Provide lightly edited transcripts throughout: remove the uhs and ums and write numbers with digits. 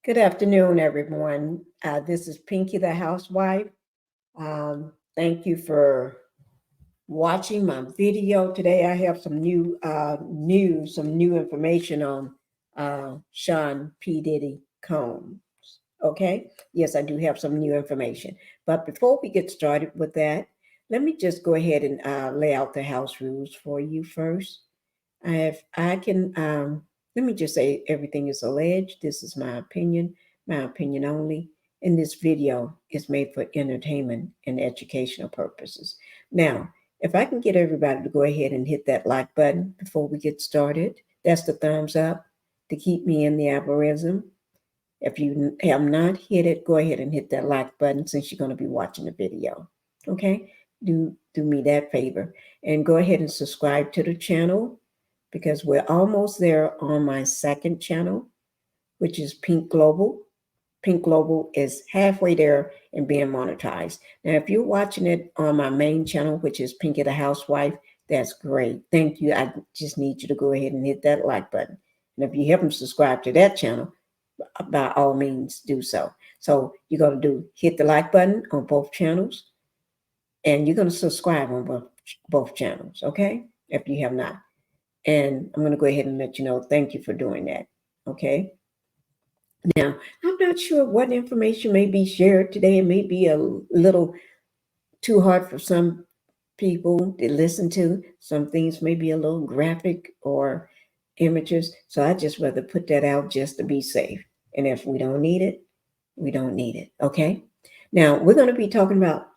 Good afternoon, everyone. This is Pinkie the Housewife. Thank you for watching my video today. I have some new news, some new information on Sean P. Diddy Combs. Okay, yes, I do have some new information. But before we get started with that, let me just go ahead and lay out the house rules for you first. I can let me just say everything is alleged. This is my opinion only. And this video is made for entertainment and educational purposes. Now, if I can get everybody to go ahead and hit that like button before we get started, that's the thumbs up to keep me in the algorithm. If you have not hit it, go ahead and hit that like button since you're going to be watching the video. Okay? Do me that favor and go ahead and subscribe to the channel because we're almost there on my second channel, which is Pink Global. Pink Global is halfway there and being monetized. Now, if you're watching it on my main channel, which is Pinkie the Housewife, that's great. Thank you. I just need you to go ahead and hit that like button. And if you haven't subscribed to that channel, by all means do so. So you're going to hit the like button on both channels and you're going to subscribe on both channels, okay? If you have not. And I'm going to go ahead and let you know, thank you for doing that, okay? Now, I'm not sure what information may be shared today. It may be a little too hard for some people to listen to. Some things may be a little graphic or images. So I just rather put that out just to be safe. And if we don't need it, we don't need it. Okay. Now we're going to be talking about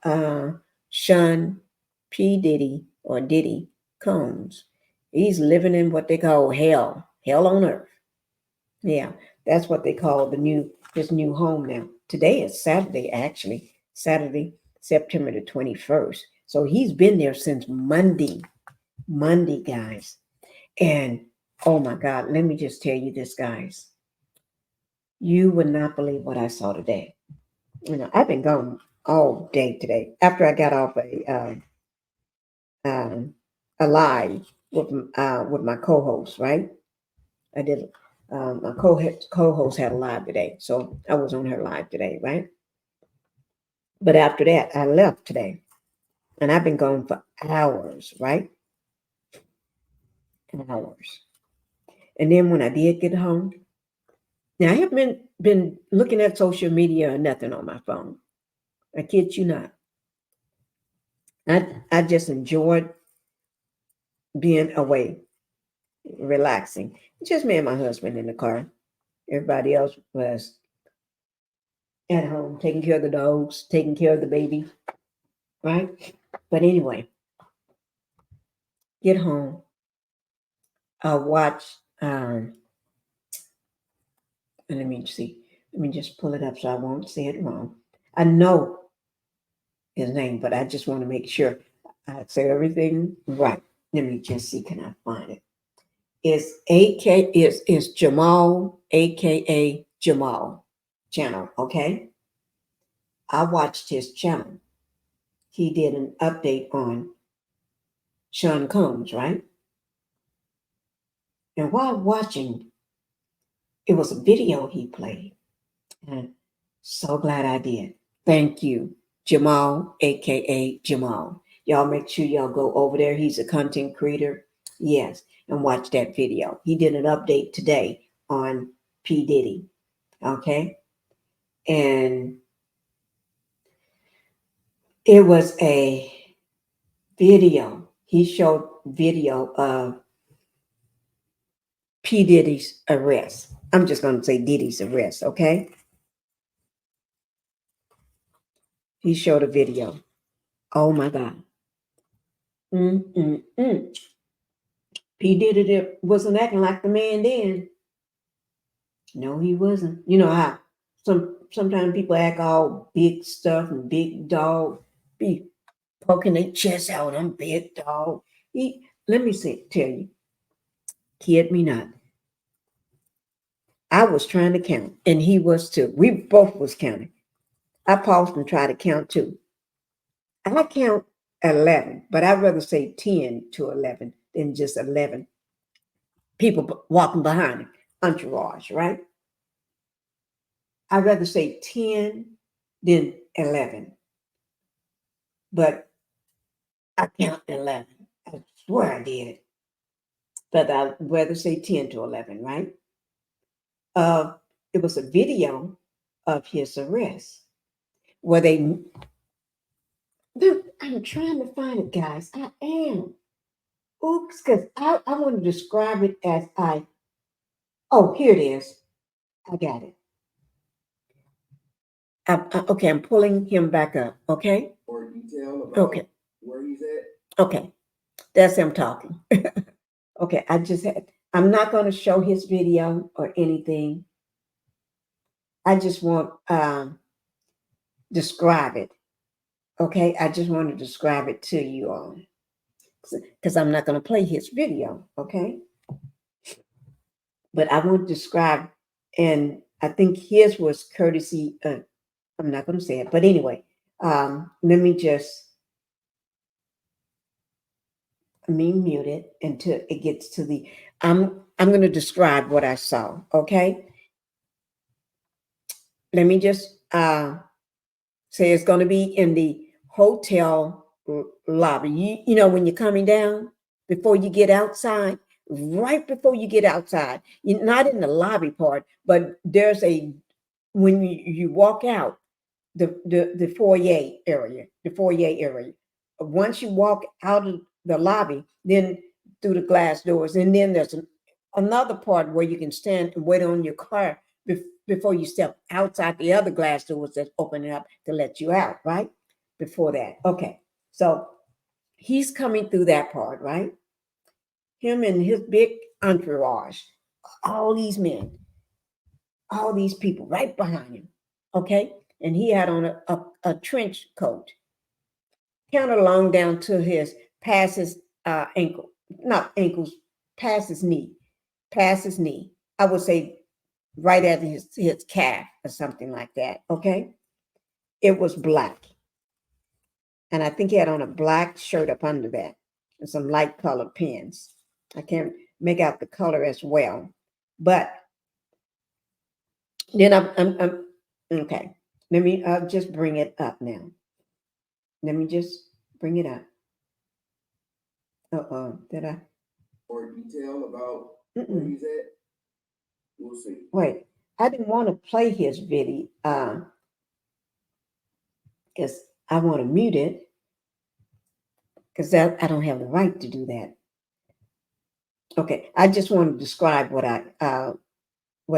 Sean P. Diddy or Diddy Combs. He's living in what they call hell on earth. Yeah, that's what they call his new home now. Today is Saturday, actually. Saturday, September the 21st. So he's been there since Monday. Monday, guys. And oh my God, let me just tell you this, guys. You would not believe what I saw today. I've been gone all day today. After I got off a live with my co-host, right? I did. My co-host had a live today, so I was on her live today, right? But after that, I left today, and I've been gone for hours, right? Hours. And then when I did get home, now I haven't been looking at social media or nothing on my phone. I kid you not. I just enjoyed being away, relaxing. Just me and my husband in the car. Everybody else was at home taking care of the dogs, taking care of the baby, right? But anyway, get home. I'll watch. And let me see. Let me just pull it up so I won't say it wrong. I know his name, but I just want to make sure I say everything right. Let me just see. Can I find it? It's AK. It's Jamal, aka Jamal channel. Okay. I watched his channel. He did an update on Sean Combs, right? And while watching, it was a video he played. And so glad I did. Thank you, Jamal, aka Jamal. Y'all make sure y'all go over there. He's a content creator. Yes, and watch that video. He did an update today on P. Diddy. Okay. And it was a video. He showed video of P. Diddy's arrest. I'm just going to say Diddy's arrest. Okay. He showed a video. Oh my God. Mm-mm-mm. P. Diddy wasn't acting like the man then. No, he wasn't. You know how sometimes people act all big stuff and big dog, be poking their chest out. I'm big dog. Let me tell you, kid me not. I was trying to count, and he was too. We both was counting. I paused and tried to count too. I count 11, but I'd rather say 10 to 11 than just 11 people walking behind him. Entourage, right? I'd rather say 10 than 11. But I count 11. I swear I did. But I'd rather say 10 to 11, right? It was a video of his arrest where I'm trying to find it, guys. I am. Oops, because I want to describe it as oh, here it is. I got it. Okay, I'm pulling him back up. Okay. More detail about okay. Where he's at. Okay, that's him talking. Okay, I'm not going to show his video or anything. I just want describe it. Okay, I just want to describe it to you all because I'm not going to play his video. Okay, but I want to describe, and I think his was courtesy. I'm not going to say it, but anyway, let me just mute it until it gets to the. I'm going to describe what I saw. Okay, let me just say it's going to be in the hotel lobby. You know when you're coming down before you get outside, right before you get outside, you're not in the lobby part, but there's when you walk out the foyer area, Once you walk out of the lobby, then through the glass doors, and then there's another part where you can stand and wait on your car before you step outside the other glass doors that's opening up to let you out, right? Before that. Okay. So he's coming through that part, right? Him and his big entourage, all these men, all these people right behind him. Okay. And he had on a trench coat, kind of long down to past his ankle, not ankles, past his knee, I would say right at his calf or something like that. Okay. It was black. And I think he had on a black shirt up under that and some light colored pants. I can't make out the color as well. But then I'm okay. Let me just bring it up now. Let me just bring it up. Did I? More detail about where he's at? We'll see. Wait, I didn't want to play his video because I want to mute it because I don't have the right to do that. Okay, I just want to describe what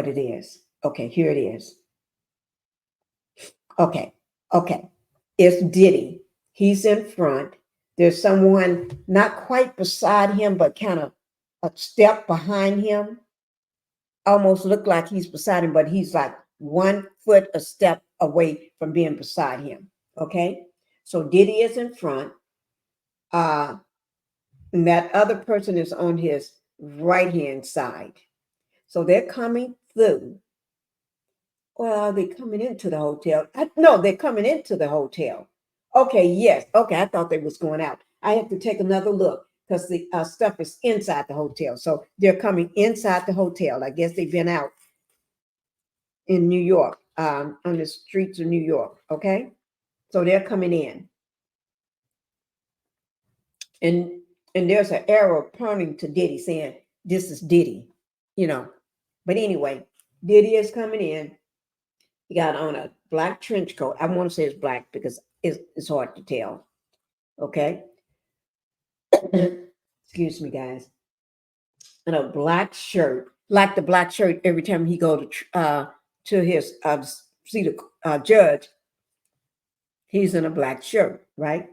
it is. Okay, here it is. Okay, it's Diddy. He's in front. There's someone not quite beside him, but kind of a step behind him. Almost look like he's beside him, but he's like 1 foot a step away from being beside him. Okay, so Diddy is in front. And that other person is on his right hand side. So they're coming through. Well, are they coming into the hotel? No, they're coming into the hotel. Okay, yes. Okay, I thought they was going out. I have to take another look because the stuff is inside the hotel. So they're coming inside the hotel. I guess they've been out in New York, on the streets of New York. Okay, so they're coming in, and there's an arrow pointing to Diddy, saying, "This is Diddy," you know. But anyway, Diddy is coming in. He got on a black trench coat. I want to say it's black because it's hard to tell. Okay. Excuse me, guys. And a black shirt, like the black shirt every time he go to his see the judge. He's in a black shirt, right?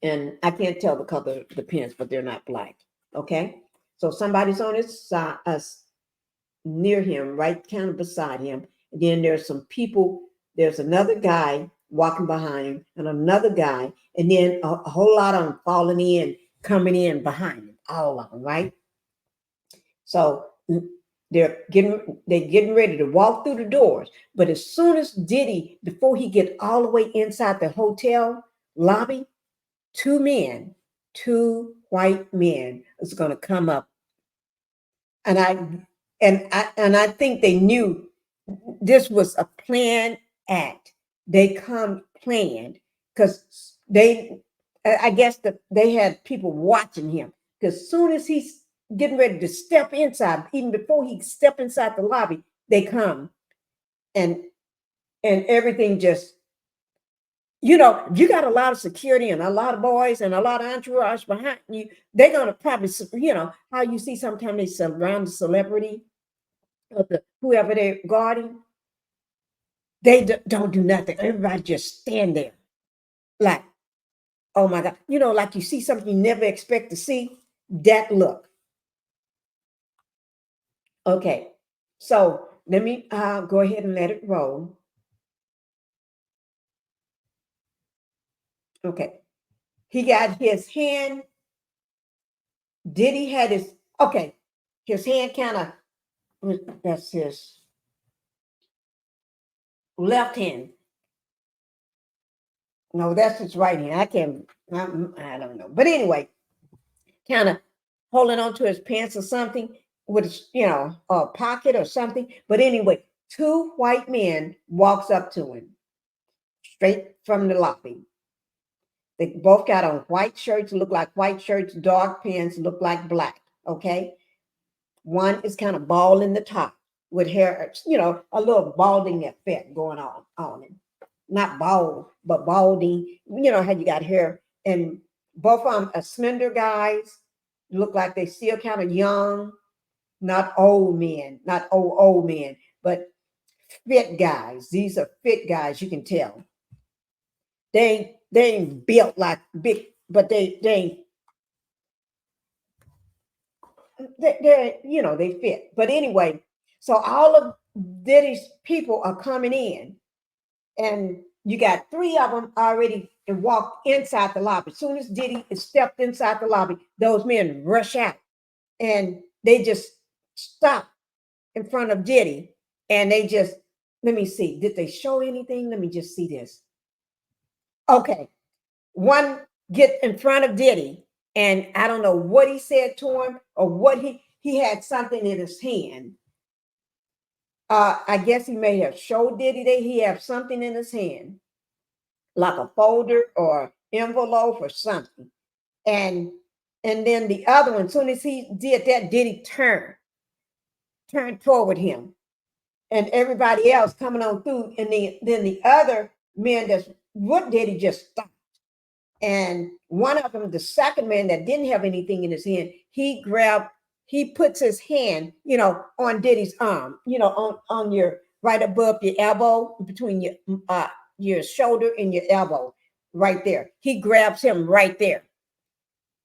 And I can't tell the color of the pants, but they're not black. Okay. So somebody's on his side, near him, right, kind of beside him. And then there's some people. There's another guy walking behind him, and another guy, and then a whole lot of them falling in, coming in behind him, all of them, right? So they're getting ready to walk through the doors. But as soon as Diddy, before he get all the way inside the hotel lobby, two white men is going to come up, and I think they knew this was a planned act. They come planned because I guess that they had people watching him. Because soon as he's getting ready to step inside, even before he step inside the lobby, they come and everything just, you got a lot of security and a lot of boys and a lot of entourage behind you. They're gonna probably, how you see sometimes they surround the celebrity or whoever they're guarding. They don't do nothing. Everybody just stand there like, oh my God. Like you see something you never expect to see, that look. Okay. So let me go ahead and let it roll. Okay. He got his hand. Diddy had his hand kind of, that's his left hand. No, that's his right hand. I don't know. But anyway, kind of holding on to his pants or something with, a pocket or something. But anyway, two white men walks up to him straight from the lobby. They both got on white shirts, look like white shirts, dark pants, look like black. Okay. One is kind of bald in the top with hair, a little balding effect going on him. Not bald, but balding. How you got hair. And both of them are slender guys, look like they still kind of young, not old men, not old men, but fit guys. These are fit guys, you can tell. They ain't built like big, but they they fit. But anyway, so all of Diddy's people are coming in, and you got three of them already and walked inside the lobby. As soon as Diddy stepped inside the lobby, those men rush out and they just stop in front of Diddy, and they just, let me see, did they show anything? Let me just see this. Okay, one get in front of Diddy, and I don't know what he said to him or what he had something in his hand. I guess he may have showed Diddy that he have something in his hand, like a folder or envelope or something. And then the other one, as soon as he did that, Diddy turned toward him, and everybody else coming on through. And then the other men that's what Diddy just stopped. And one of them, the second man that didn't have anything in his hand, he puts his hand, on Diddy's arm, on your right above your elbow, between your shoulder and your elbow, right there. He grabs him right there.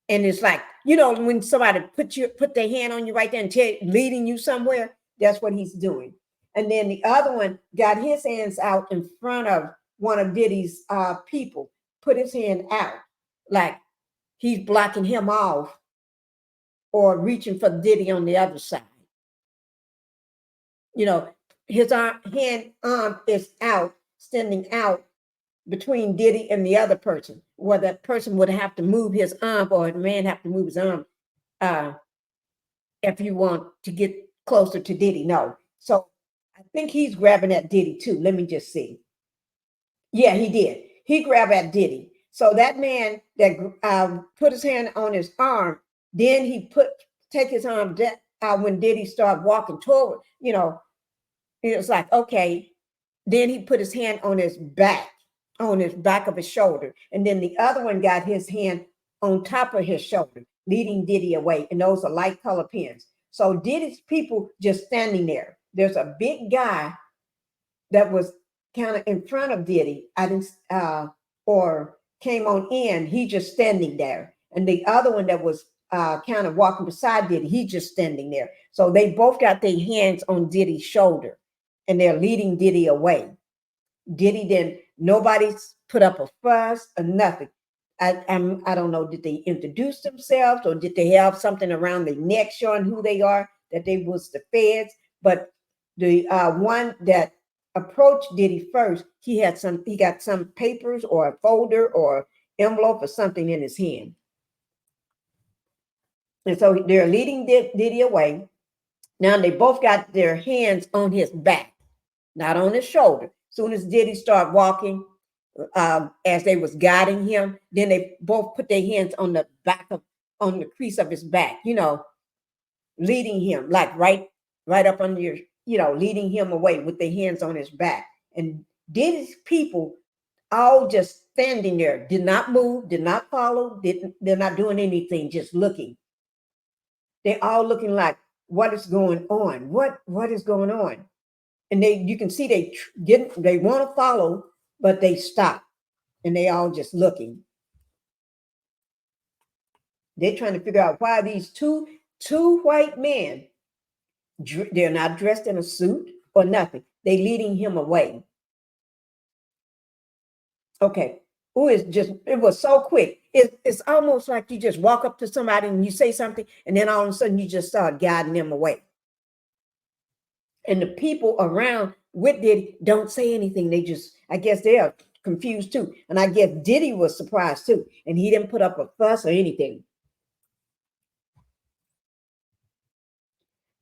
And it's like, when somebody put their hand on you right there and leading you somewhere, that's what he's doing. And then the other one got his hands out in front of one of Diddy's people, put his hand out like he's blocking him off or reaching for Diddy on the other side. His arm is out, standing out between Diddy and the other person, where that person would have to move his arm, or the man have to move his arm if you want to get closer to Diddy. No. So I think he's grabbing at Diddy too. Let me just see. Yeah, he did. He grabbed at Diddy. So that man that put his hand on his arm, then he take his arm when Diddy started walking toward, it was like, okay. Then he put his hand on his back of his shoulder. And then the other one got his hand on top of his shoulder, leading Diddy away. And those are light color pins. So Diddy's people just standing there. There's a big guy that was kind of in front of Diddy. Or came on in. He just standing there. And the other one that was kind of walking beside Diddy, he just standing there. So they both got their hands on Diddy's shoulder, and they're leading Diddy away. Diddy didn't, nobody's put up a fuss or nothing. I don't know, did they introduce themselves or did they have something around their neck showing who they are, that they was the feds? But the one that approached Diddy first, he got some papers or a folder or envelope or something in his hand. And so they're leading Diddy away. Now they both got their hands on his back. not on his shoulder. Soon as Diddy started walking, as they was guiding him, then they both put their hands on the on the crease of his back, leading him like right up under your, leading him away with their hands on his back. And Diddy's people all just standing there, did not move, did not follow, they're not doing anything, just looking. They're all looking like, what is going on? What is going on? And you can see they want to follow, but they stop, and they all just looking. They're trying to figure out why these two white men, they're not dressed in a suit or nothing. They leading him away. Okay. It was so quick. It's almost like you just walk up to somebody and you say something, and then all of a sudden you just start guiding them away. And the people around with Diddy don't say anything. They just, I guess they are confused too. And I guess Diddy was surprised too. And he didn't put up a fuss or anything.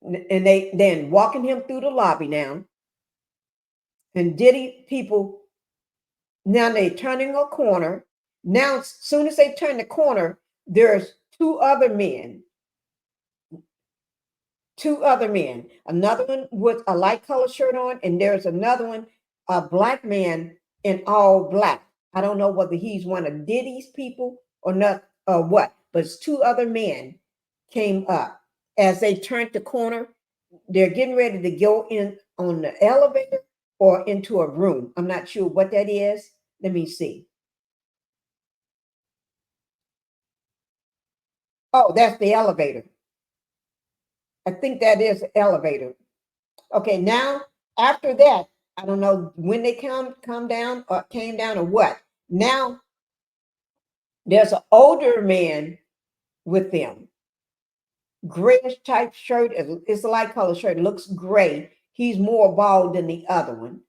And they then walking him through the lobby now. And Diddy people, now they turning a corner. Now, as soon as they turn the corner, there's two other men. Another one with a light color shirt on, and there's another one, a black man in all black. I don't know whether he's one of Diddy's people or not, or what, but it's two other men came up. As they turned the corner, they're getting ready to go in on the elevator or into a room. I'm not sure what that is. Let me see. Oh, that's the elevator. I think that is the elevator. Okay, now after that, I don't know when they come down or came down or what. Now there's an older man with them. Grayish type shirt. It's a light color shirt. It looks gray. He's more bald than the other one.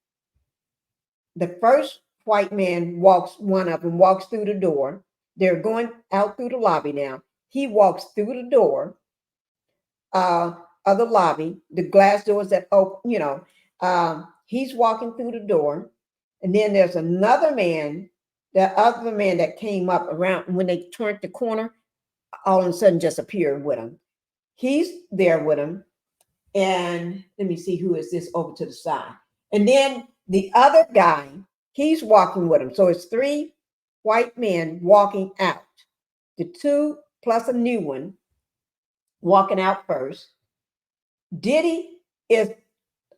The first white man one of them walks through the door. They're going out through the lobby now. He walks through the door of the lobby, the glass doors that open, he's walking through the door. And then there's another man, the other man that came up around when they turned the corner, all of a sudden just appeared with him. He's there with him. And let me see, who is this over to the side? And then the other guy, he's walking with him. So it's three white men walking out. The two plus a new one walking out first. Diddy is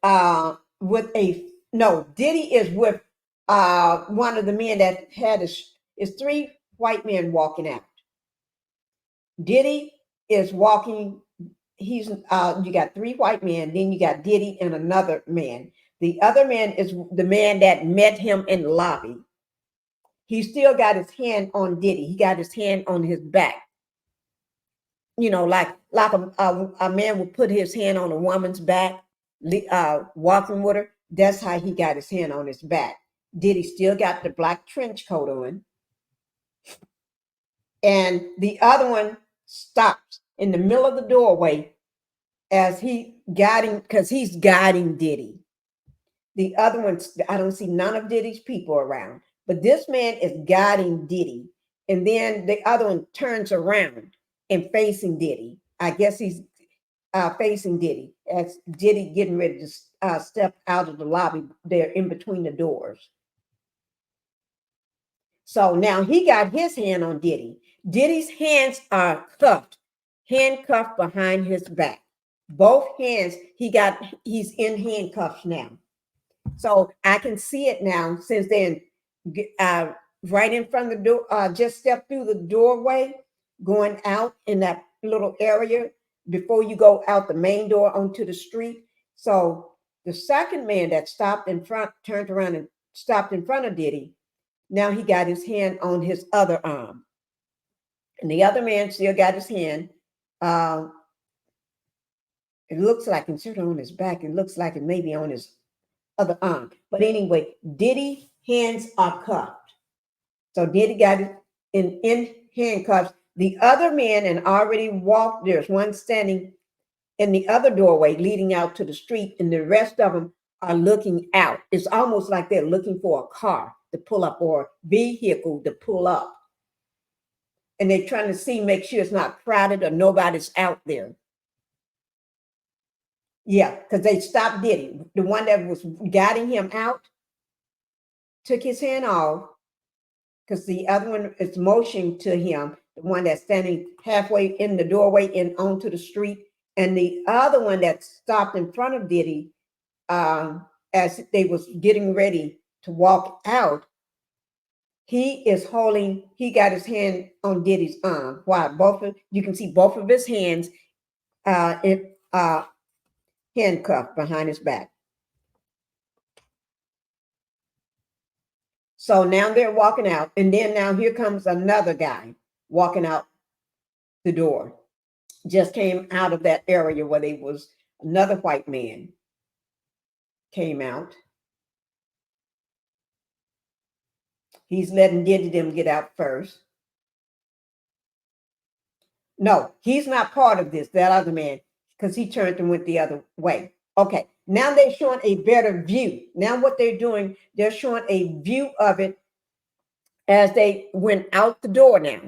Diddy is with one of the men that had is three white men walking out. Diddy is walking. He's you got three white men, then you got Diddy and another man. The other man is the man that met him in the lobby. He still got his hand on Diddy. He got his hand on his back. Like a man would put his hand on a woman's back, walking with her. That's how he got his hand on his back. Diddy still got the black trench coat on. And the other one stops in the middle of the doorway as he's guiding Diddy. The other one, I don't see none of Diddy's people around, but this man is guiding Diddy. And then the other one turns around and facing Diddy. I guess he's facing Diddy as Diddy getting ready to step out of the lobby there in between the doors. So now he got his hand on Diddy. Diddy's hands are handcuffed behind his back. Both hands, he's in handcuffs now. So I can see it now since then, right in front of the door, just step through the doorway, going out in that little area before you go out the main door onto the street. So the second man that stopped in front, turned around and stopped in front of Diddy, now he got his hand on his other arm. And the other man still got his hand. It looks like instead on his back, it looks like it may be on his other arm. But anyway, Diddy's hands are cuffed. So Diddy got it in handcuffs. The other man and already walked. There's one standing in the other doorway leading out to the street, and the rest of them are looking out. It's almost like they're looking for a car to pull up or vehicle to pull up. And they're trying to see, make sure it's not crowded or nobody's out there. Yeah, because they stopped Diddy. The one that was guiding him out took his hand off because the other one is motioning to him, the one that's standing halfway in the doorway and onto the street. And the other one that stopped in front of Diddy as they was getting ready to walk out, he got his hand on Diddy's arm. While you can see both of his hands handcuffed behind his back. So now they're walking out, and then now here comes another guy walking out the door. Just came out of that area where they was another white man came out. He's letting Diddy them get out first. No, he's not part of this, that other man, because he turned and went the other way. Okay, now they're showing a better view. Now what they're doing, they're showing a view of it as they went out the door now.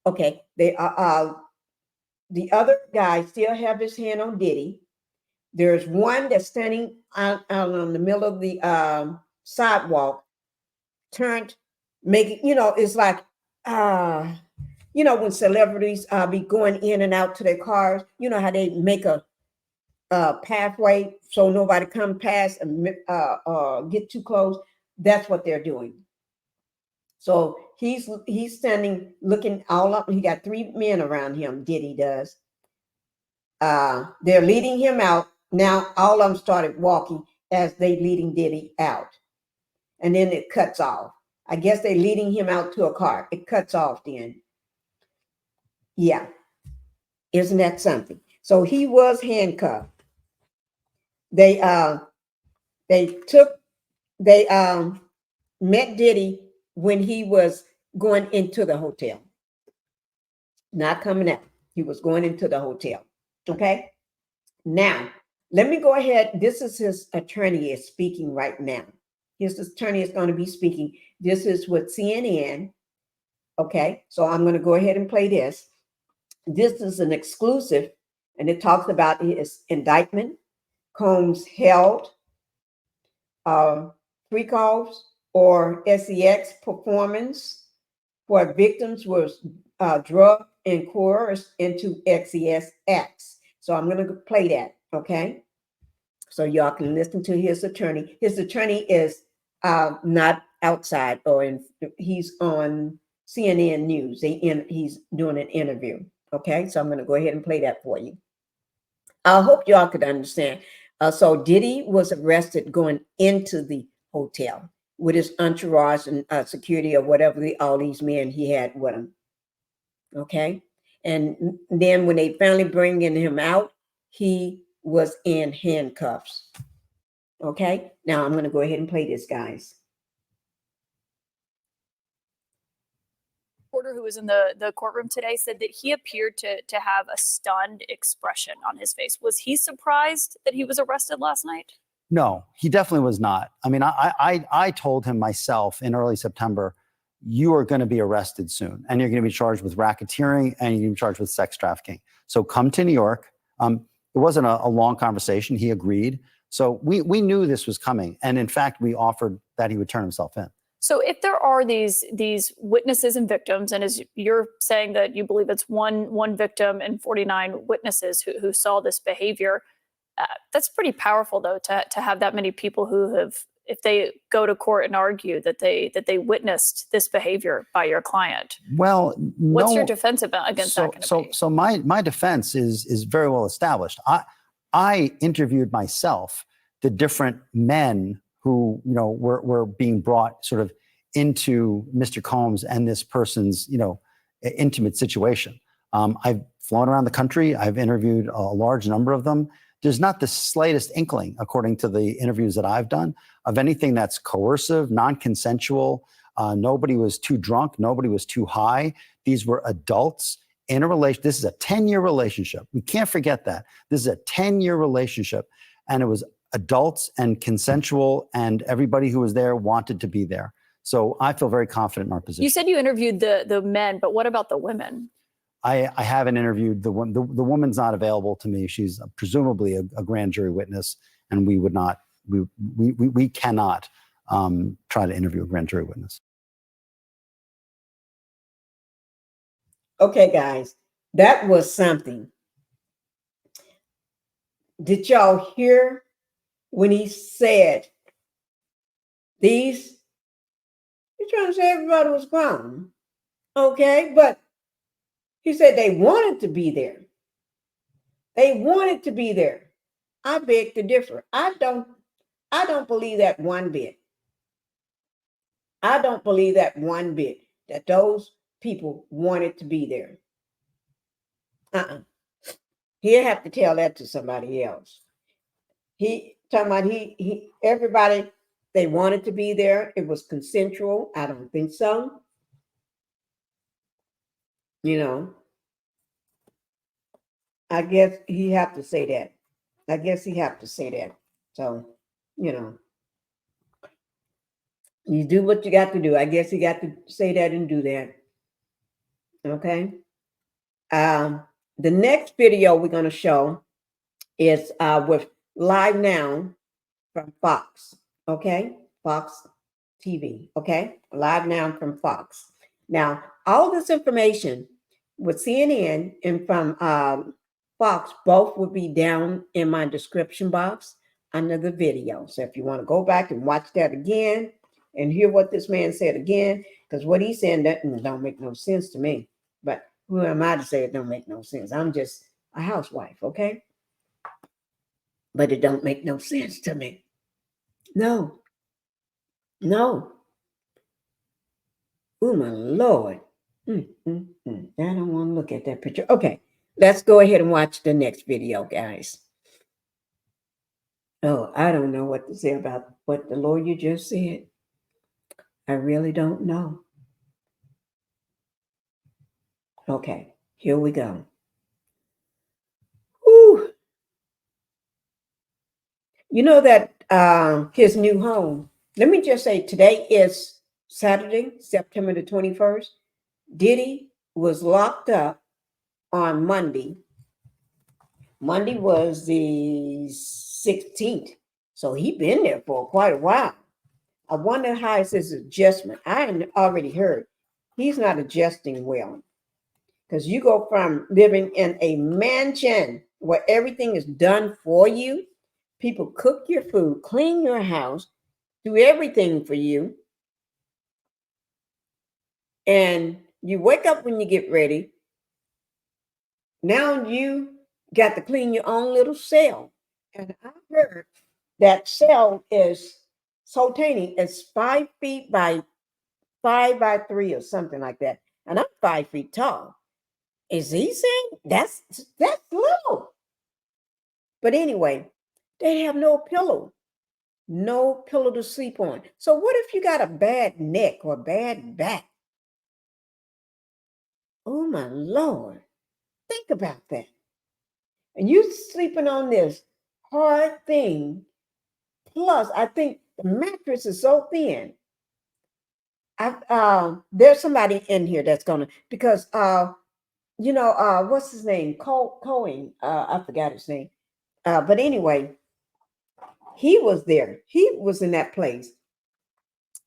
Okay, they are the other guy still have his hand on Diddy. There's one that's standing out on the middle of the sidewalk, turned, making, it's like, when celebrities be going in and out to their cars, you know how they make a pathway so nobody come past and get too close. That's what they're doing. So he's standing looking all up. He got 3 men around him. Diddy does. They're leading him out. Now all of them started walking as they leading Diddy out. And then it cuts off. I guess they're leading him out to a car. It cuts off then. Yeah. Isn't that something? So he was handcuffed. They met Diddy when he was going into the hotel. Not coming out. He was going into the hotel. Okay. Now, let me go ahead. This is his attorney is speaking right now. His attorney is going to be speaking. This is with CNN. Okay. So I'm going to go ahead and play this. This is an exclusive, and it talks about his indictment. Combs held free calls or sex performance where victims were drugged and coerced into sex acts. So I'm going to play that, okay? So y'all can listen to his attorney. His attorney is not outside, he's on CNN News. He's doing an interview, okay? So I'm going to go ahead and play that for you. I hope y'all could understand. So Diddy was arrested going into the hotel with his entourage and security or whatever all these men he had with him. Okay. And then when they finally bringing him out, he was in handcuffs. Okay. Now I'm going to go ahead and play this, guys. Reporter who was in the courtroom today said that he appeared to have a stunned expression on his face. Was he surprised that he was arrested last night? No, he definitely was not. I mean, I told him myself in early September, you are going to be arrested soon, and you're going to be charged with racketeering, and you're going to be charged with sex trafficking. So come to New York. It wasn't a long conversation. He agreed. So we knew this was coming. And in fact, we offered that he would turn himself in. So if there are these witnesses and victims, and as you're saying that you believe it's one victim and 49 witnesses who saw this behavior, that's pretty powerful, though, to have that many people who have, if they go to court and argue that they witnessed this behavior by your client. Well, what's your defense against that kind of behavior? So my defense is very well established. I interviewed myself, the different men who were being brought sort of into Mr. Combs and this person's intimate situation. I've flown around the country. I've interviewed a large number of them. There's not the slightest inkling, according to the interviews that I've done, of anything that's coercive, non-consensual. Nobody was too drunk. Nobody was too high. These were adults in a relation. This is a 10-year relationship. We can't forget that. This is a 10-year relationship. And it was adults and consensual, and everybody who was there wanted to be there. So I feel very confident in our position. You said you interviewed the men, but what about the women? I haven't interviewed the woman's not available to me. She's presumably a grand jury witness, and we would not, we cannot try to interview a grand jury witness. Okay, guys, that was something. Did y'all hear when he said these? He's trying to say everybody was grown. Okay, but he said they wanted to be there. They wanted to be there. I beg to differ. I don't believe that one bit. I don't believe that one bit that those people wanted to be there. He'll have to tell that to somebody else. He talking about everybody, they wanted to be there. It was consensual. I don't think so. You know, I guess he have to say that. I guess he have to say that. So, you know, you do what you got to do. I guess he got to say that and do that. Okay. The next video we're going to show is with Live Now from Fox. Okay. Fox TV. Okay. Live Now from Fox. Now, all this information with CNN and from Fox, both will be down in my description box under the video. So if you want to go back and watch that again and hear what this man said again, because what he's saying that don't make no sense to me. But who am I to say it don't make no sense? I'm just a housewife, okay? But it don't make no sense to me. No. Oh, my Lord. I don't want to look at that picture. Okay, let's go ahead and watch the next video, guys. Oh, I don't know what to say about what the lawyer just said. I really don't know. Okay, here we go. Whew. You know that his new home, let me just say today is Saturday, September the 21st. Diddy was locked up on Monday. Monday was the 16th. So he'd been there for quite a while. I wonder how is his adjustment. I already heard he's not adjusting well. Because you go from living in a mansion where everything is done for you. People cook your food, clean your house, do everything for you. And you wake up when you get ready. Now you got to clean your own little cell. And I heard that cell is so tiny. It's 5 feet by 5 by 3 or something like that. And I'm 5 feet tall. Is he saying that's little? But anyway, they have no pillow to sleep on. So what if you got a bad neck or bad back? Oh my Lord, think about that. And you sleeping on this hard thing. Plus, I think the mattress is so thin. There's somebody in here that's gonna, because what's his name? Cohen. I forgot his name. But anyway, he was there. He was in that place.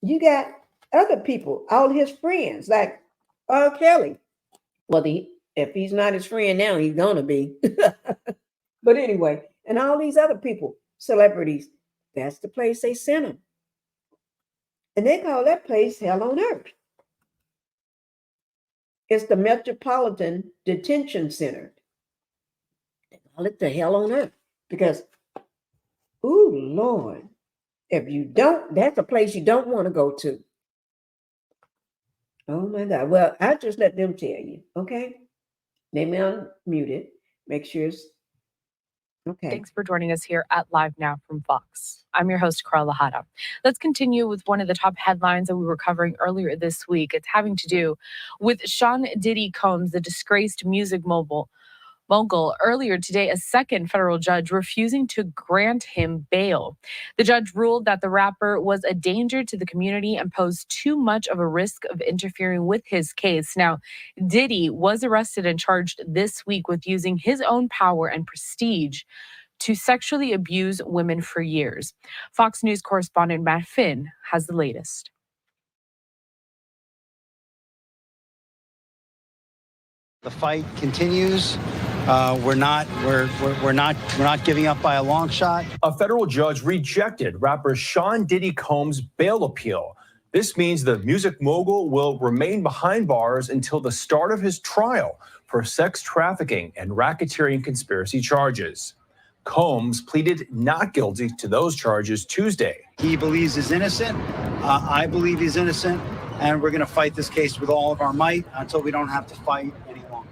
You got other people, all his friends, like R. Kelly. Well, if he's not his friend now, he's gonna be. But anyway, and all these other people, celebrities, that's the place they sent him. And they call that place hell on earth. It's the Metropolitan Detention Center. They call it the hell on earth because, ooh, Lord, if you don't, that's a place you don't want to go to. Oh my God. Well, I just let them tell you, okay? They may unmute it. Make sure it's okay. Thanks for joining us here at Live Now from Fox. I'm your host, Carla Hada. Let's continue with one of the top headlines that we were covering earlier this week. It's having to do with Sean Diddy Combs, the disgraced music mogul, mogul. Earlier today, a second federal judge refusing to grant him bail. The judge ruled that the rapper was a danger to the community and posed too much of a risk of interfering with his case. Now, Diddy was arrested and charged this week with using his own power and prestige to sexually abuse women for years. Fox News correspondent Matt Finn has the latest. The fight continues. We're not giving up by a long shot. A federal judge rejected rapper Sean Diddy Combs' bail appeal. This means the music mogul will remain behind bars until the start of his trial for sex trafficking and racketeering conspiracy charges. Combs pleaded not guilty to those charges Tuesday. He believes he's innocent. I believe he's innocent. And we're going to fight this case with all of our might until we don't have to fight any longer.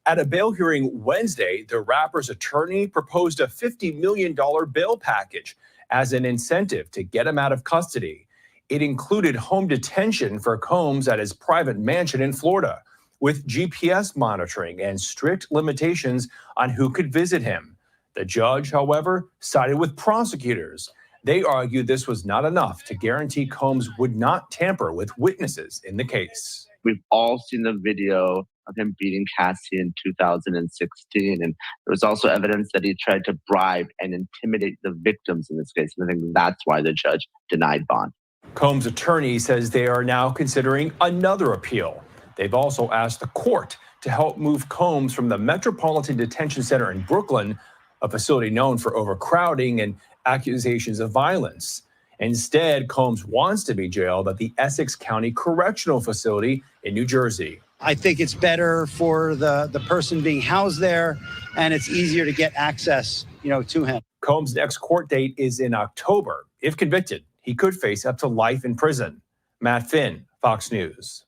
At a bail hearing Wednesday, the rapper's attorney proposed a $50 million bail package as an incentive to get him out of custody. It included home detention for Combs at his private mansion in Florida, with GPS monitoring and strict limitations on who could visit him. The judge, however, sided with prosecutors. They argued this was not enough to guarantee Combs would not tamper with witnesses in the case. We've all seen the video of him beating Cassie in 2016. And there was also evidence that he tried to bribe and intimidate the victims in this case. And I think that's why the judge denied bond. Combs' attorney says they are now considering another appeal. They've also asked the court to help move Combs from the Metropolitan Detention Center in Brooklyn, a facility known for overcrowding and accusations of violence. Instead, Combs wants to be jailed at the Essex County Correctional Facility in New Jersey. I think it's better for the person being housed there, and it's easier to get access, to him. Combs' next court date is in October. If convicted, he could face up to life in prison. Matt Finn, Fox News.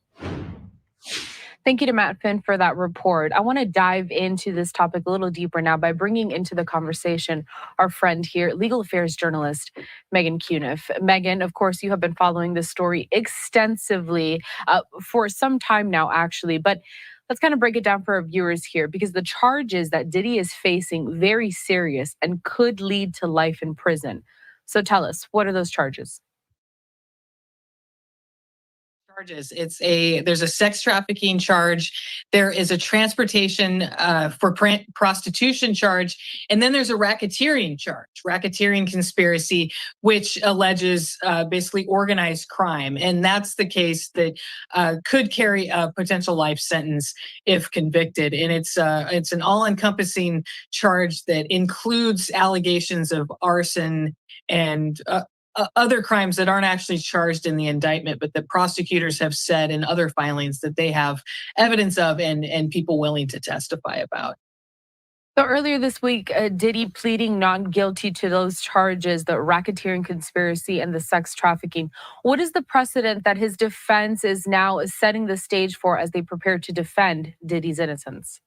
Thank you to Matt Finn for that report. I want to dive into this topic a little deeper now by bringing into the conversation our friend here, legal affairs journalist Megan Cuniff. Megan, of course, you have been following this story extensively for some time now, actually. But let's kind of break it down for our viewers here, because the charges that Diddy is facing very serious and could lead to life in prison. So tell us, what are those charges? There's a sex trafficking charge, there is a transportation for prostitution charge, and then there's a racketeering charge, racketeering conspiracy, which alleges basically organized crime, and that's the case that could carry a potential life sentence if convicted. And it's an all-encompassing charge that includes allegations of arson and other crimes that aren't actually charged in the indictment, but that prosecutors have said in other filings that they have evidence of and people willing to testify about. So earlier this week, Diddy pleading not guilty to those charges, the racketeering conspiracy and the sex trafficking. What is the precedent that his defense is now setting the stage for as they prepare to defend Diddy's innocence?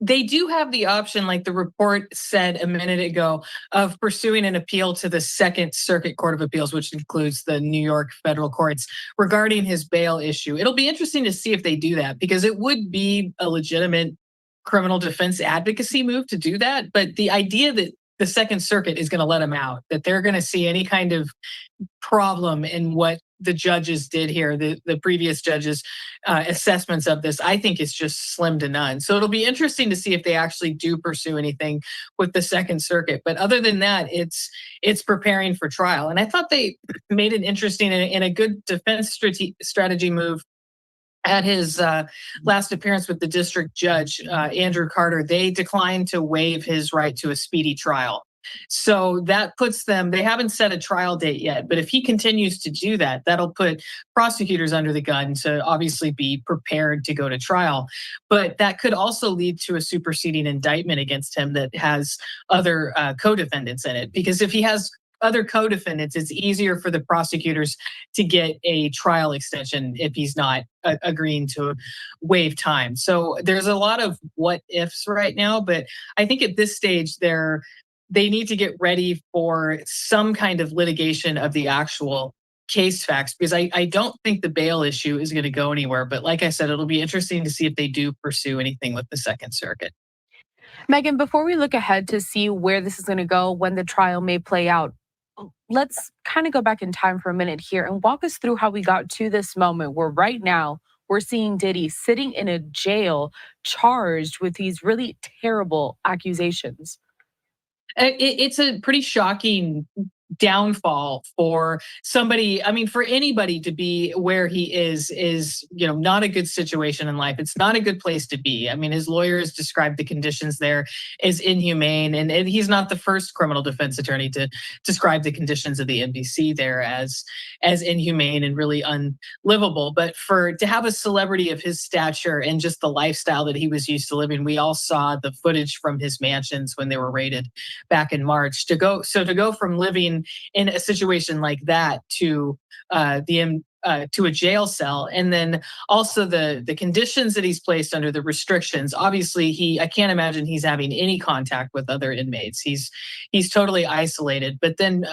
They do have the option, like the report said a minute ago, of pursuing an appeal to the Second Circuit Court of Appeals, which includes the New York federal courts, regarding his bail issue. It'll be interesting to see if they do that, because it would be a legitimate criminal defense advocacy move to do that. But the idea that the Second Circuit is going to let him out, that they're going to see any kind of problem in what the judges did here, the previous judges' assessments of this, I think is just slim to none. So it'll be interesting to see if they actually do pursue anything with the Second Circuit. But other than that, it's preparing for trial. And I thought they made an interesting and a good defense strategy move at his last appearance with the district judge, Andrew Carter. They declined to waive his right to a speedy trial. So that puts them, they haven't set a trial date yet, but if he continues to do that, that'll put prosecutors under the gun to obviously be prepared to go to trial. But that could also lead to a superseding indictment against him that has other co-defendants in it. Because if he has other co-defendants, it's easier for the prosecutors to get a trial extension if he's not agreeing to waive time. So there's a lot of what ifs right now, but I think at this stage they need to get ready for some kind of litigation of the actual case facts, because I don't think the bail issue is going to go anywhere. But like I said, it'll be interesting to see if they do pursue anything with the Second Circuit. Megan, before we look ahead to see where this is going to go, when the trial may play out, let's kind of go back in time for a minute here and walk us through how we got to this moment where right now we're seeing Diddy sitting in a jail charged with these really terrible accusations. It's a pretty shocking downfall for somebody. I mean, for anybody to be where he is, not a good situation in life. It's not a good place to be. I mean, his lawyers described the conditions there as inhumane, and he's not the first criminal defense attorney to describe the conditions of the NBC there as inhumane and really unlivable. But to have a celebrity of his stature and just the lifestyle that he was used to living, we all saw the footage from his mansions when they were raided back in March. To go from living in a situation like that to a jail cell, and then also the conditions that he's placed under, the restrictions. Obviously, I can't imagine he's having any contact with other inmates. He's totally isolated. But then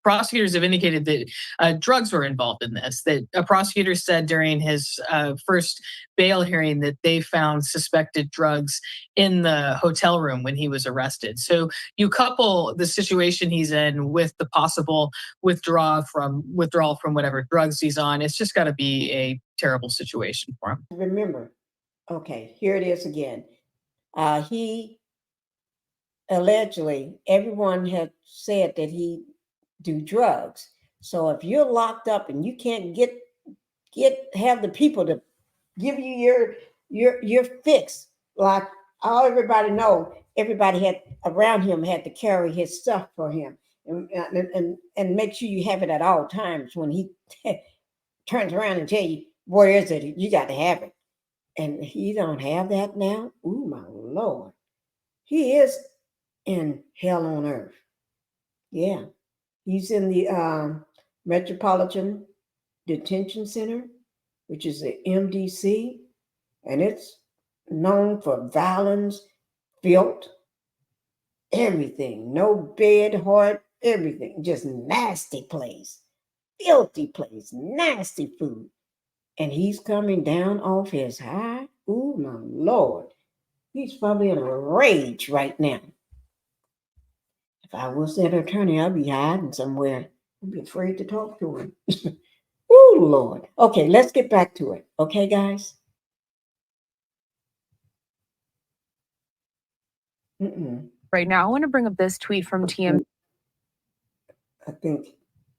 prosecutors have indicated that drugs were involved in this. That a prosecutor said during his first bail hearing that they found suspected drugs in the hotel room when he was arrested. So you couple the situation he's in with the possible withdrawal from whatever drugs he's on. It's just got to be a terrible situation for him. Remember, okay, here it is again. He allegedly, everyone had said that he do drugs. So if you're locked up and you can't have the people to give you your fix, like everybody know, everybody had around him had to carry his stuff for him and make sure you have it at all times. When he turns around and tell you, where is it? You got to have it. And he don't have that now. Ooh, my Lord. He is in hell on earth. Yeah. He's in the Metropolitan Detention Center, which is the MDC, and it's known for violence, filth, everything. No bed, heart, everything. Just nasty place, filthy place, nasty food. And he's coming down off his high. Ooh, my Lord. He's probably in a rage right now. If I was that attorney, I'd be hiding somewhere. I'd be afraid to talk to him. Oh, Lord. Okay, let's get back to it. Okay, guys? Right now, I want to bring up this tweet from TM. I think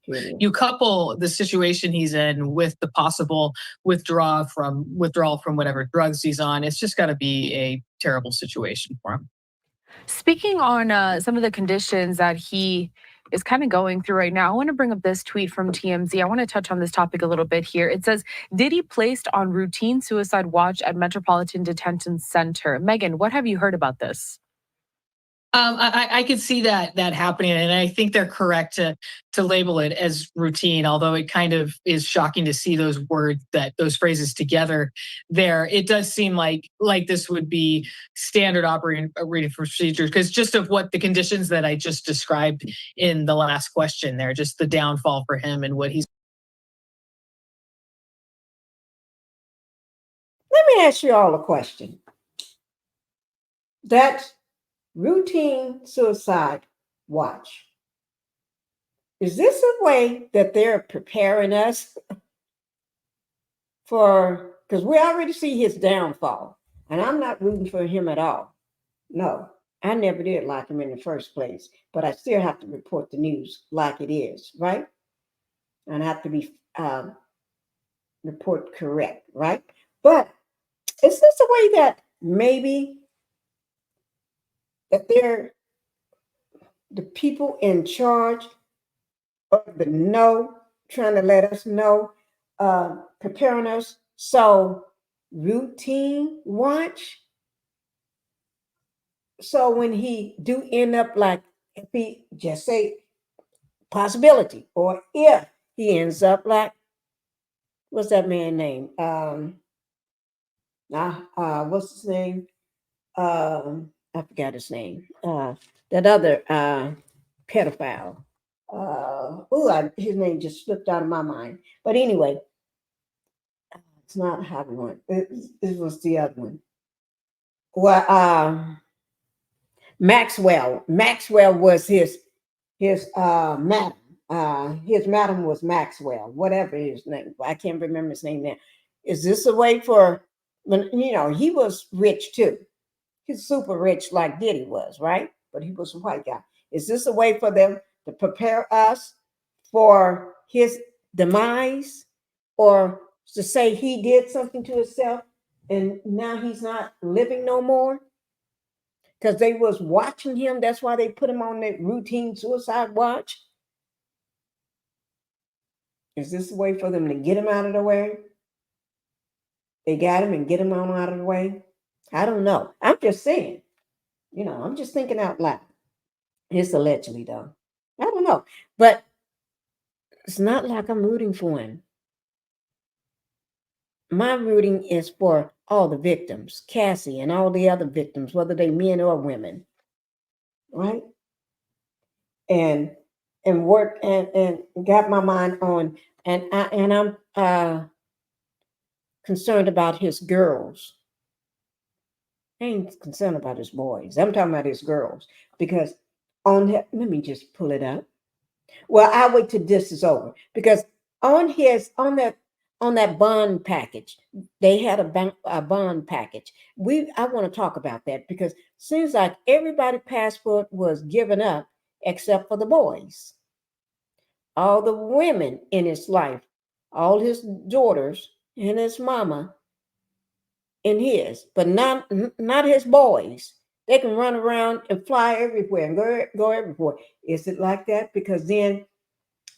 you couple the situation he's in with the possible withdrawal from whatever drugs he's on. It's just got to be a terrible situation for him. Speaking on some of the conditions that he is kind of going through right now, I want to bring up this tweet from TMZ. I want to touch on this topic a little bit here. It says, Diddy placed on routine suicide watch at Metropolitan Detention Center. Megan, what have you heard about this? I could see that happening, and I think they're correct to label it as routine. Although it kind of is shocking to see those those phrases together. There, it does seem like this would be standard operating procedure, because just of what the conditions that I just described in the last question there, just the downfall for him and what he's. Let me ask you all a question. That routine suicide watch, is this a way that they're preparing us for, because we already see his downfall, and I'm not rooting for him at all. No, I never did like him in the first place, but I still have to report the news like it is, right? And I have to be report correct, right? But is this a way that maybe that they're the people in charge of the know, trying to let us know, preparing us? So routine watch. So when he do end up like, if he just say possibility, or if he ends up like, what's that man's name? What's his name? I forgot his name. That other pedophile. his name just slipped out of my mind. But anyway, it's not Howard one. It was the other one. Well, Maxwell. Maxwell was his madam. His madam was Maxwell, whatever his name. I can't remember his name now. Is this a way for, he was rich too. He's super rich like Diddy was, right? But he was a white guy. Is this a way for them to prepare us for his demise, or to say he did something to himself and now he's not living no more? Because they was watching him. That's why they put him on that routine suicide watch. Is this a way for them to get him out of the way? They got him and get him on out of the way? I don't know. I'm just saying. I'm just thinking out loud. It's allegedly, though. I don't know. But it's not like I'm rooting for him. My rooting is for all the victims, Cassie and all the other victims, whether they men or women, right? And work and got my mind on, and I'm concerned about his girls. I ain't concerned about his boys. I'm talking about his girls, because let me just pull it up. Well, I'll wait till this is over, because on that bond package, they had a bond package. I want to talk about that, because it seems like everybody's passport was given up except for the boys. All the women in his life, all his daughters and his mama and his, but not his boys. They can run around and fly everywhere and go everywhere. Is it like that? Because then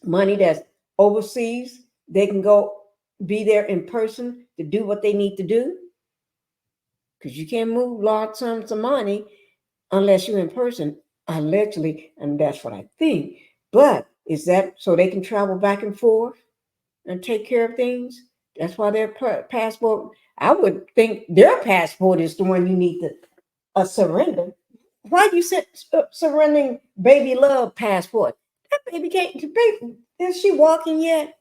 money that's overseas, they can go be there in person to do what they need to do. Because you can't move large sums of money unless you're in person, allegedly, and that's what I think. But is that so they can travel back and forth and take care of things? That's why their passport, I would think their passport is the one you need to surrender. Why do you surrendering baby love passport? That baby is she walking yet?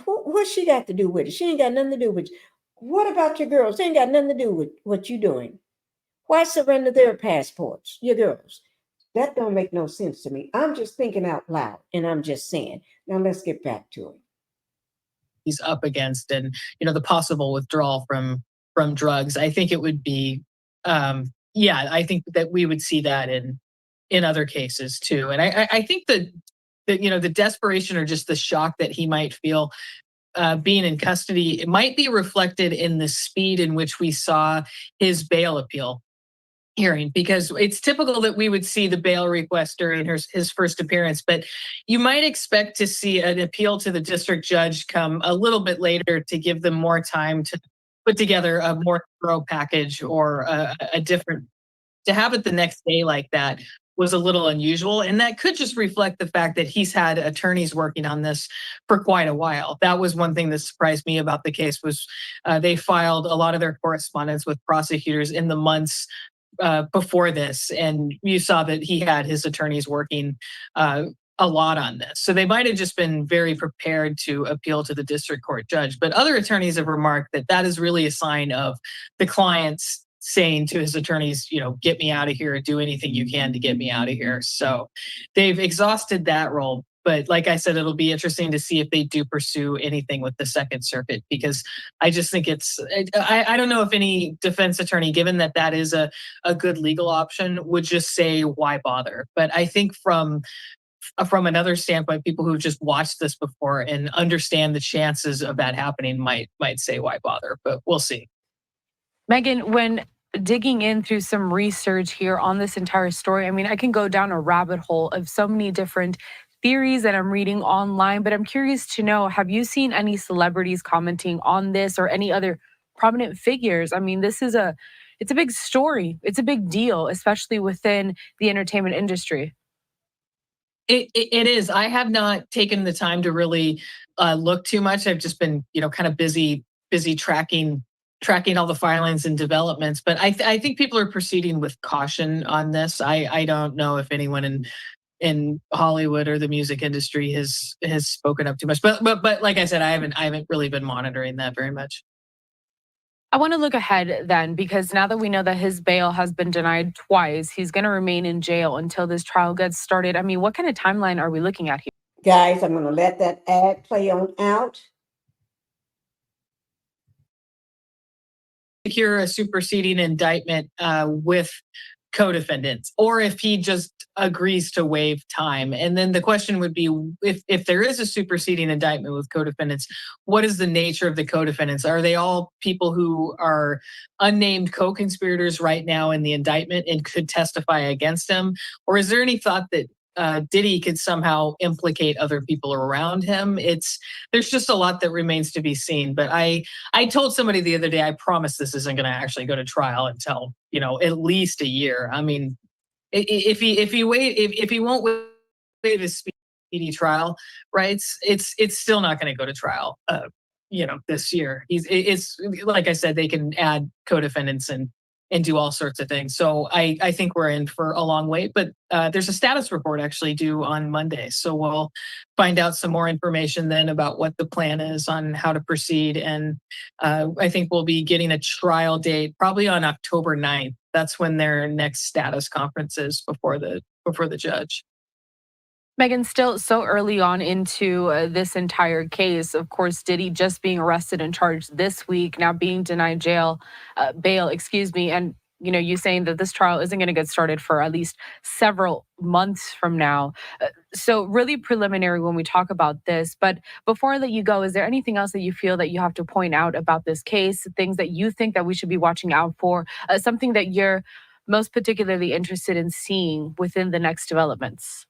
What's she got to do with it? She ain't got nothing to do with it. What about your girls? They ain't got nothing to do with what you doing. Why surrender their passports, your girls? That don't make no sense to me. I'm just thinking out loud, and I'm just saying. Now let's get back to it. He's up against, and the possible withdrawal from drugs. I think it would be, I think that we would see that in other cases too. And I think that the desperation or just the shock that he might feel being in custody, it might be reflected in the speed in which we saw his bail appeal hearing, because it's typical that we would see the bail request during his first appearance, but you might expect to see an appeal to the district judge come a little bit later to give them more time to put together a more thorough package, or a different, to have it the next day like that was a little unusual. And that could just reflect the fact that he's had attorneys working on this for quite a while. That was one thing that surprised me about the case, was they filed a lot of their correspondence with prosecutors in the months before this, and you saw that he had his attorneys working a lot on this. So they might have just been very prepared to appeal to the district court judge. But other attorneys have remarked that that is really a sign of the clients saying to his attorneys, get me out of here, do anything you can to get me out of here. So they've exhausted that role. But like I said, it'll be interesting to see if they do pursue anything with the Second Circuit, because I just think I don't know if any defense attorney, given that that is a good legal option, would just say, why bother? But I think from another standpoint, people who just watched this before and understand the chances of that happening might say, why bother? But we'll see. Megan, when digging in through some research here on this entire story, I mean, I can go down a rabbit hole of so many different theories that I'm reading online, but I'm curious to know, have you seen any celebrities commenting on this, or any other prominent figures? I mean, it's a big story. It's a big deal, especially within the entertainment industry. It is. I have not taken the time to really look too much. I've just been, kind of busy tracking all the filings and developments. But I think people are proceeding with caution on this. I don't know if anyone in in Hollywood or the music industry has spoken up too much. But like I said, I haven't really been monitoring that very much. I want to look ahead then, because now that we know that his bail has been denied twice, he's going to remain in jail until this trial gets started. I mean, what kind of timeline are we looking at here? Guys, I'm going to let that ad play on out. Secure a superseding indictment with co-defendants, or if he just agrees to waive time. And then the question would be, if there is a superseding indictment with co-defendants, what is the nature of the co-defendants? Are they all people who are unnamed co-conspirators right now in the indictment and could testify against him? Or is there any thought that Diddy could somehow implicate other people around him? There's just a lot that remains to be seen. But I told somebody the other day, I promise this isn't going to actually go to trial until, at least a year. I mean, if he won't waive his speedy trial rights, it's still not going to go to trial. This year. It's like I said, they can add co-defendants and do all sorts of things. So I think we're in for a long wait, but there's a status report actually due on Monday. So we'll find out some more information then about what the plan is on how to proceed. And I think we'll be getting a trial date probably on October 9th. That's when their next status conference is before the judge. Megan, still so early on into this entire case. Of course, Diddy just being arrested and charged this week, now being denied bail, and you saying that this trial isn't going to get started for at least several months from now. So really preliminary when we talk about this. But before I let you go, is there anything else that you feel that you have to point out about this case, things that you think that we should be watching out for, something that you're most particularly interested in seeing within the next developments?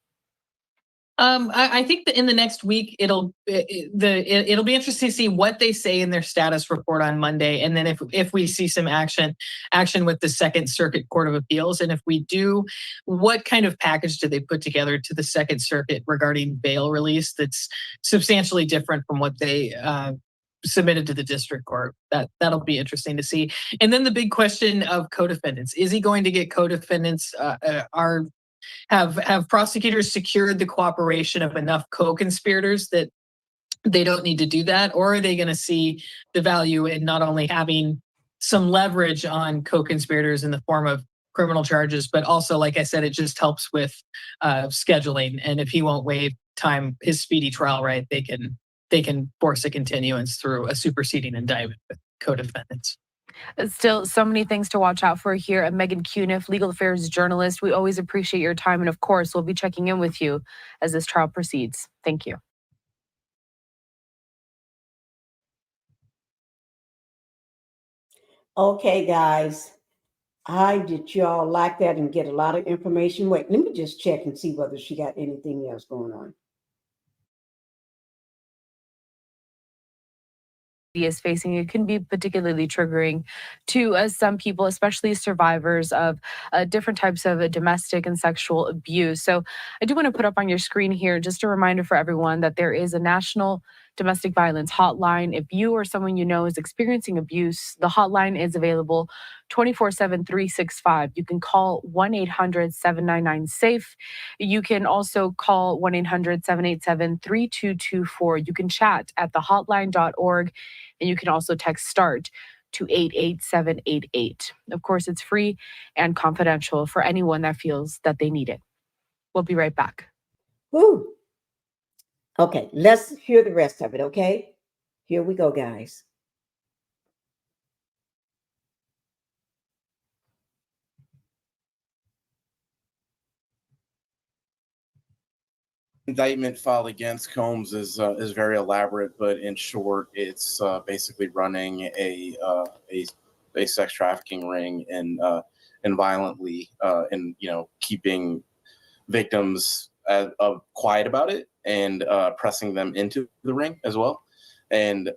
I think that in the next week it'll be interesting to see what they say in their status report on Monday, and then if we see some action with the Second Circuit Court of Appeals, and if we do, what kind of package do they put together to the Second Circuit regarding bail release that's substantially different from what they submitted to the district court. That'll be interesting to see. And then the big question of co-defendants: is he going to get co-defendants? Have prosecutors secured the cooperation of enough co-conspirators that they don't need to do that? Or are they going to see the value in not only having some leverage on co-conspirators in the form of criminal charges, but also, like I said, it just helps with scheduling. And if he won't waive time, his speedy trial right, they can force a continuance through a superseding indictment with co-defendants. Still so many things to watch out for here. I'm Megan Cuniff, legal affairs journalist. We always appreciate your time. And of course, we'll be checking in with you as this trial proceeds. Thank you. Okay, guys. Did y'all like that and get a lot of information? Wait, let me just check and see whether she got anything else going on. Is facing, it can be particularly triggering to some people, especially survivors of different types of domestic and sexual abuse. So I do want to put up on your screen here just a reminder for everyone that there is a national domestic violence hotline. If you or someone you know is experiencing abuse, the hotline is available 24/7, 365. You can call 1-800-799-SAFE. You can also call 1-800-787-3224. You can chat at thehotline.org, and you can also text START to 88788. Of course, it's free and confidential for anyone that feels that they need it. We'll be right back. Woo. Okay, let's hear the rest of it, okay? Here we go, guys. Indictment filed against Combs is very elaborate, but in short, it's basically running a sex trafficking ring and violently and keeping victims quiet about it and pressing them into the ring as well. And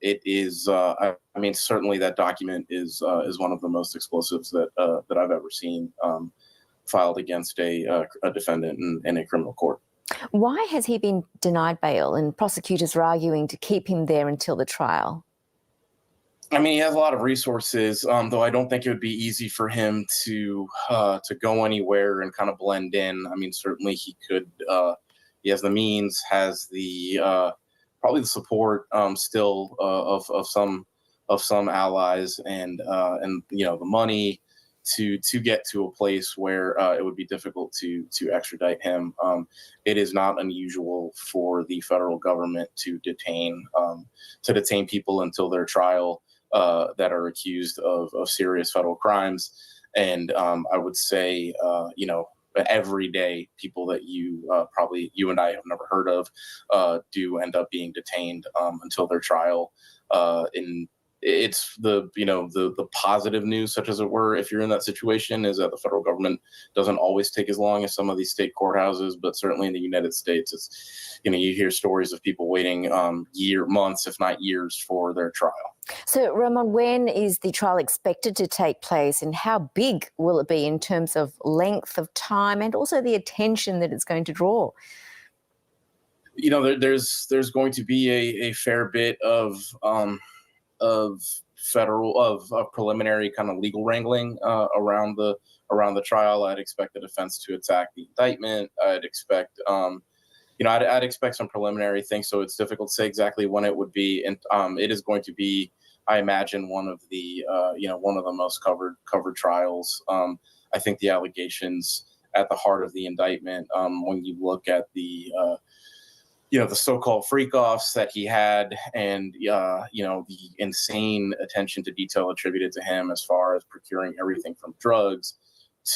it is certainly that document is one of the most explosives that I've ever seen filed against a defendant in a criminal court. Why has he been denied bail and prosecutors are arguing to keep him there until the trial? I mean, he has a lot of resources, though I don't think it would be easy for him to go anywhere and kind of blend in. I mean, certainly he could. He has the means, has the probably the support still of some allies, and the money to get to a place where it would be difficult to extradite him. It is not unusual for the federal government to detain people until their trial. That are accused of serious federal crimes. And I would say, every day, people that probably you and I have never heard of do end up being detained until their trial. It's the positive news, such as it were, if you're in that situation, is that the federal government doesn't always take as long as some of these state courthouses, but certainly in the United States, it's, you hear stories of people waiting months, if not years, for their trial. So, Ramon, when is the trial expected to take place, and how big will it be in terms of length of time and also the attention that it's going to draw? There's going to be a fair bit of preliminary kind of legal wrangling around the trial. I'd expect the defense to attack the indictment. I'd expect I'd expect some preliminary things. So it's difficult to say exactly when it would be, and it is going to be, I imagine, one of the most covered trials. I think the allegations at the heart of the indictment, when you look at the so-called freak-offs that he had, and the insane attention to detail attributed to him as far as procuring everything from drugs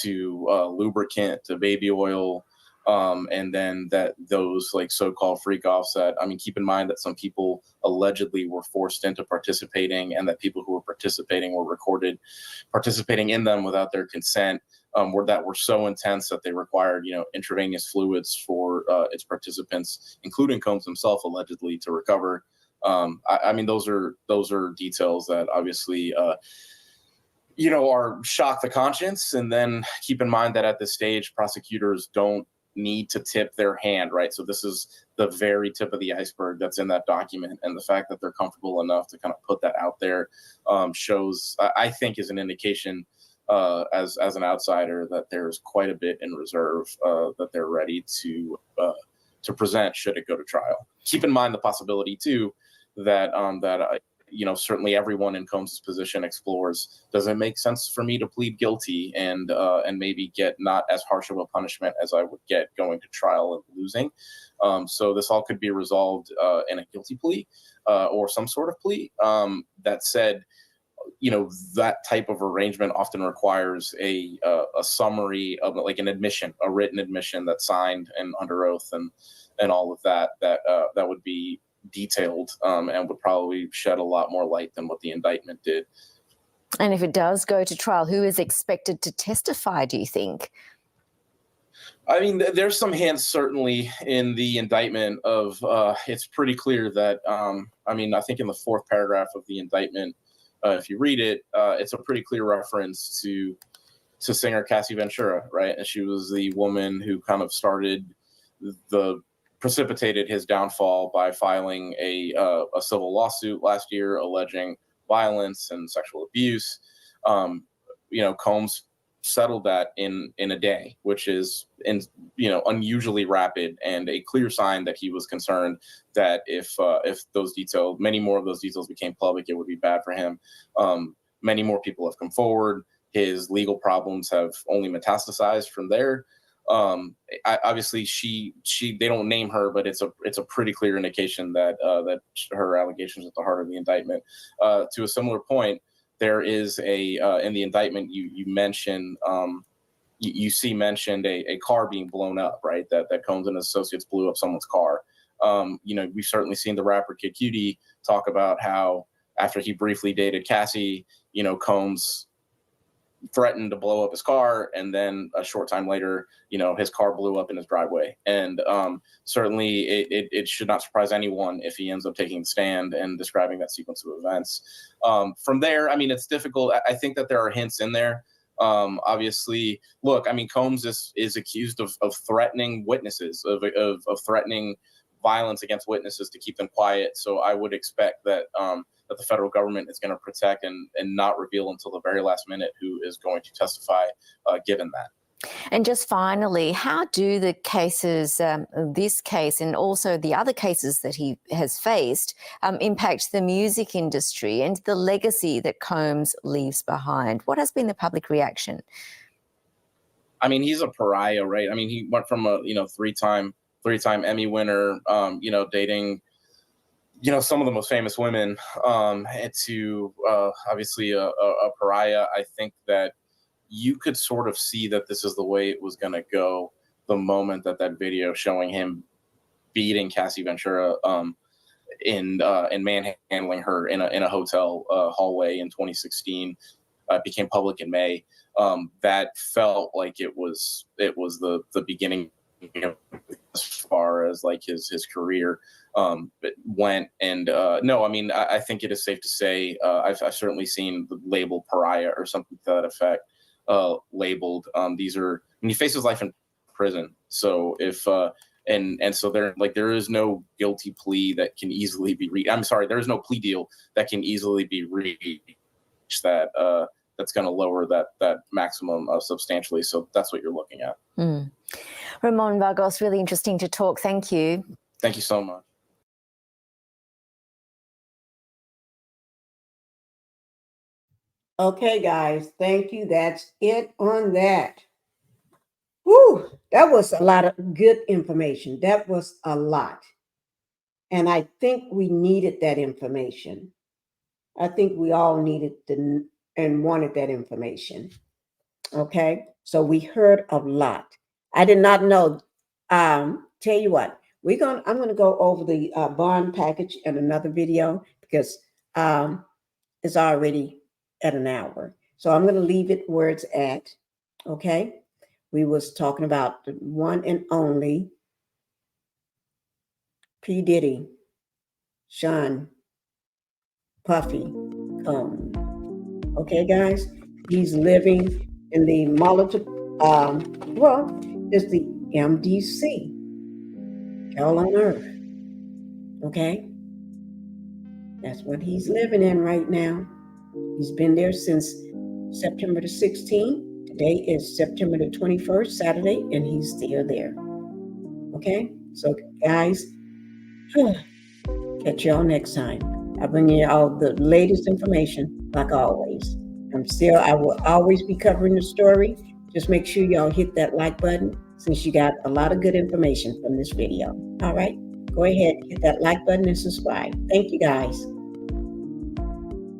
to lubricant to baby oil, and then those like so-called freak-offs that, I mean, keep in mind that some people allegedly were forced into participating, and that people who were participating were recorded participating in them without their consent. Were so intense that they required, intravenous fluids for its participants, including Combs himself, allegedly, to recover. I mean, those are details that obviously, are shock the conscience. And then keep in mind that at this stage, prosecutors don't need to tip their hand, right? So this is the very tip of the iceberg that's in that document, and the fact that they're comfortable enough to kind of put that out there shows, I think, is an indication. As an outsider, that there's quite a bit in reserve that they're ready to present should it go to trial. Keep in mind the possibility too that certainly everyone in Combs' position explores. Does it make sense for me to plead guilty and maybe get not as harsh of a punishment as I would get going to trial and losing? So this all could be resolved in a guilty plea or some sort of plea. That said, that type of arrangement often requires a summary of like an admission, a written admission that's signed and under oath, and all of that would be detailed and would probably shed a lot more light than what the indictment did. And if it does go to trial, who is expected to testify, do you think? I mean, there's some hints certainly in the indictment of it's pretty clear that I think in the fourth paragraph of the indictment, if you read it, it's a pretty clear reference to singer Cassie Ventura, right? And she was the woman who kind of precipitated his downfall by filing a civil lawsuit last year alleging violence and sexual abuse. Combs settled that in a day, which is unusually rapid, and a clear sign that he was concerned that if many more of those details became public, it would be bad for him. Many more people have come forward. His legal problems have only metastasized from there. Obviously, they don't name her, but it's a pretty clear indication that her allegations at the heart of the indictment. To a similar point, there is in the indictment you mentioned you see mentioned a car being blown up, right? That Combs and his associates blew up someone's car. We've certainly seen the rapper Kid Cudi talk about how after he briefly dated Cassie, Combs threatened to blow up his car, and then a short time later, his car blew up in his driveway. And certainly it should not surprise anyone if he ends up taking the stand and describing that sequence of events. From there, I mean, it's difficult. I think that there are hints in there. Obviously, look, I mean, Combs is accused of threatening witnesses, of threatening violence against witnesses to keep them quiet. So I would expect that that the federal government is going to protect and not reveal until the very last minute who is going to testify, given that. And just finally, how do the cases, this case and also the other cases that he has faced, impact the music industry and the legacy that Combs leaves behind? What has been the public reaction? I mean, he's a pariah, right? I mean, he went from a three-time Emmy winner, dating some of the most famous women, to obviously a pariah. I think that you could sort of see that this is the way it was going to go the moment that video showing him beating Cassie Ventura and manhandling her in a hotel hallway in 2016 became public in May. That felt like it was the beginning, as far as like his career went. And no, I mean, I think it is safe to say I've certainly seen the label pariah or something to that effect labeled. He faces life in prison. So if and so there is no guilty plea that can easily be reached. I'm sorry, there is no plea deal that can easily be reached that's going to lower that maximum substantially. So that's what you're looking at. Ramon, Vargas, really interesting to talk. Thank you. Thank you so much. Okay, guys, thank you. That's it on that. Whew, that was a lot of good information. That was a lot. And I think we needed that information. I think we all needed and wanted that information. Okay, so we heard a lot. I did not know. Tell you what, I'm gonna go over the bond package in another video because it's already at an hour. So I'm gonna leave it where it's at. Okay, we was talking about the one and only P. Diddy, Sean Puffy Combs. Okay, guys, he's living in the it's the MDC, hell on earth. Okay, that's what he's living in right now. He's been there since September the 16th. Today is September the 21st, Saturday, and he's still there. Okay, so guys, catch y'all next time. I bring you all the latest information, like always. I will always be covering the story. Just make sure y'all hit that like button since you got a lot of good information from this video. All right, go ahead, hit that like button and subscribe. Thank you, guys.